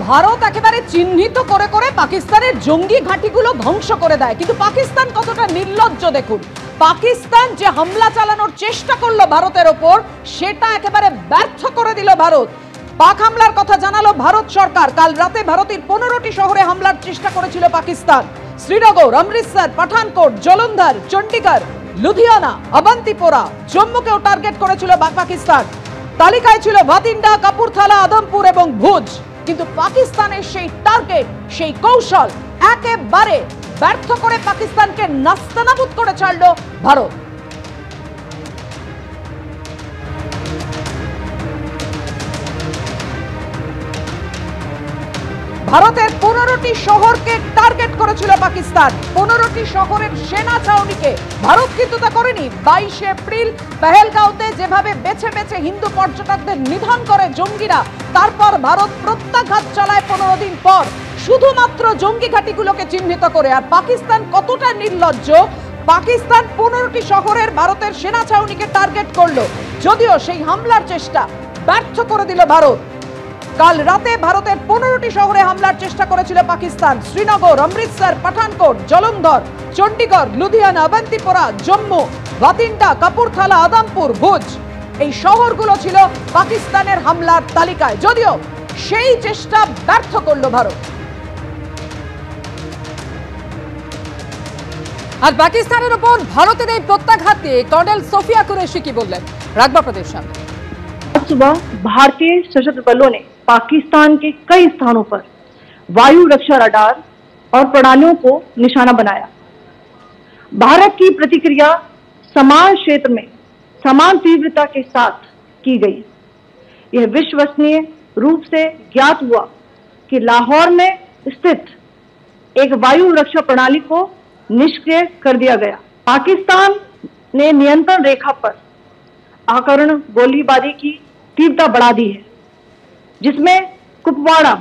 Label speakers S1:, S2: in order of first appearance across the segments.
S1: ভারত একেবারে চিহ্নিত করে করে পাকিস্তানের জঙ্গি ঘাঁটিগুলো ধ্বংস করে দেয়, কিন্তু পাকিস্তান কতটা নির্লজ্জ দেখুন। পাকিস্তান যে হামলা চালানোর চেষ্টা করলো ভারতের ওপর, সেটা একেবারে ব্যর্থ করে দিল ভারত। পাক হামলার কথা জানালো ভারত সরকার। কাল রাতে ভারতের 15টি শহরে হামলার চেষ্টা করেছিল পাকিস্তান। শ্রীনগর, অমৃতসর, পাঠানকোট, জলন্ধর, চণ্ডীগড়, লুধিয়ানা, অবন্তিপোরা, জম্মুকেও টার্গেট করেছিল পাকিস্তান। তালিকায় ছিল ভাতিন্ডা, কাপুরথালা, আদমপুর এবং ভুজ। কিন্তু পাকিস্তানের সেই টার্গেট, সেই কৌশল একেবারে ব্যর্থ করে পাকিস্তানকে নাস্তানাবুদ করে ছাড়লো ভারত। ভারতের 15টি শহরকে টার্গেট করেছিল পাকিস্তান। 15টি শহরের সেনা ছাউনিকে ভারত কিন্তু তা করেনি। 22 এপ্রিল পেহেলগাঁওতে যেভাবে বেছে বেছে হিন্দু পর্যটকদের নিধন করে জঙ্গিরা, তারপর ভারত প্রত্যাঘাত চালায় 15 দিন পর, শুধুমাত্র জঙ্গি ঘাঁটিগুলোকে চিহ্নিত করে। আর পাকিস্তান কতটা নির্লজ্জ, পাকিস্তান 15টি শহরের ভারতের সেনা ছাউনিকে টার্গেট করলো, যদিও সেই হামলার চেষ্টা ব্যর্থ করে দিল ভারত। কাল রাতে ভারতের 15টি শহরে হামলার চেষ্টা করেছিল পাকিস্তান। শ্রীনগর, অমৃতসর, পাঠানকোট, জলন্ধর, চণ্ডীগড়, লুধিয়ানা, অবন্তিপোরা, জম্মু, ভাতিন্ডা, কাপুরথালা, আদমপুর, ভুজ, এই শহরগুলো ছিল পাকিস্তানের হামলার তালিকায়, যদিও সেই চেষ্টা ব্যর্থ করল ভারত।
S2: আর পাকিস্তানের উপর ভারতের এই প্রত্যাঘাত নিয়ে कर्नल सोफिया कुरैशी की बोललें, रागबा प्रदेश में
S3: सुबह भारतीय सशस्त्र बलों ने पाकिस्तान के कई स्थानों पर वायु रक्षा रडार और प्रणालियों को निशाना बनाया। भारत की प्रतिक्रिया समान क्षेत्र में समान तीव्रता के साथ की गई। यह विश्वसनीय रूप से ज्ञात हुआ कि लाहौर में स्थित एक वायु रक्षा प्रणाली को निष्क्रिय कर दिया गया। पाकिस्तान ने नियंत्रण रेखा पर आकरण गोलीबारी की तीव्रता बढ़ा दी है, जिसमें कुपवाड़ा,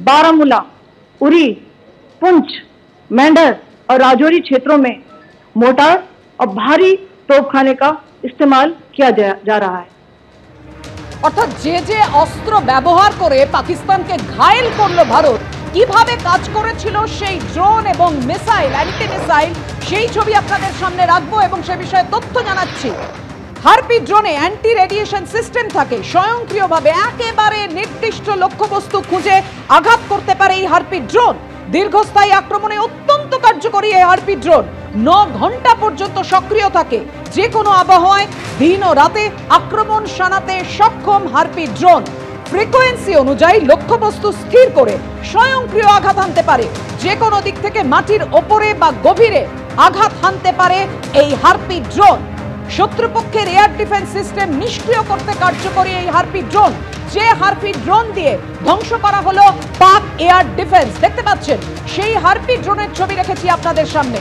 S3: बारामूला, उरी, पुंछ, मेंढर और राजौरी क्षेत्रों में मोर्टार और भारी तोपखाने का इस्तेमाल किया जा रहा है।
S1: অর্থাৎ যে যে অস্ত্র ব্যবহার করে পাকিস্তানকে ঘায়েল করলো ভারত, কিভাবে কাজ করেছিল সেই ড্রোন এবং মিসাইল, অ্যান্টি মিসাইল, সেই ছবি আপনাদের সামনে রাখবো এবং সে বিষয়ে তথ্য জানাচ্ছি। হারপি ড্রোনে অ্যান্টি রেডিয়েশন সিস্টেম থাকে, স্বয়ংক্রিয়ভাবে একেবারে নির্দিষ্ট লক্ষ্যবস্তু খুঁজে আঘাত করতে পারে এই হারপি ড্রোন। দীর্ঘস্থায়ী আক্রমণে অত্যন্ত কার্যকরী এই হারপি ড্রোন 9 ঘন্টা পর্যন্ত সক্রিয় থাকে। যে কোনো আবহাওয়ায় দিন ও রাতে আক্রমণ শানাতে সক্ষম হারপি ড্রোন ফ্রিকোয়েন্সি অনুযায়ী লক্ষ্যবস্তু স্থির করে স্বয়ংক্রিয় আঘাত হানতে পারে। যে কোনো দিক থেকে মাটির ওপরে বা গভীরে আঘাত হানতে পারে এই হারপি ড্রোন। শত্রুপক্ষের এয়ার ডিফেন্স সিস্টেম নিষ্ক্রিয় করতে কার্যকরী এই হারপি ড্রোন। যে হারপি ড্রোন দিয়ে ধ্বংস করা হলো পাক এয়ার ডিফেন্স, দেখতে পাচ্ছেন সেই হারপি ড্রোনের ছবি রেখেছি আপনাদের সামনে।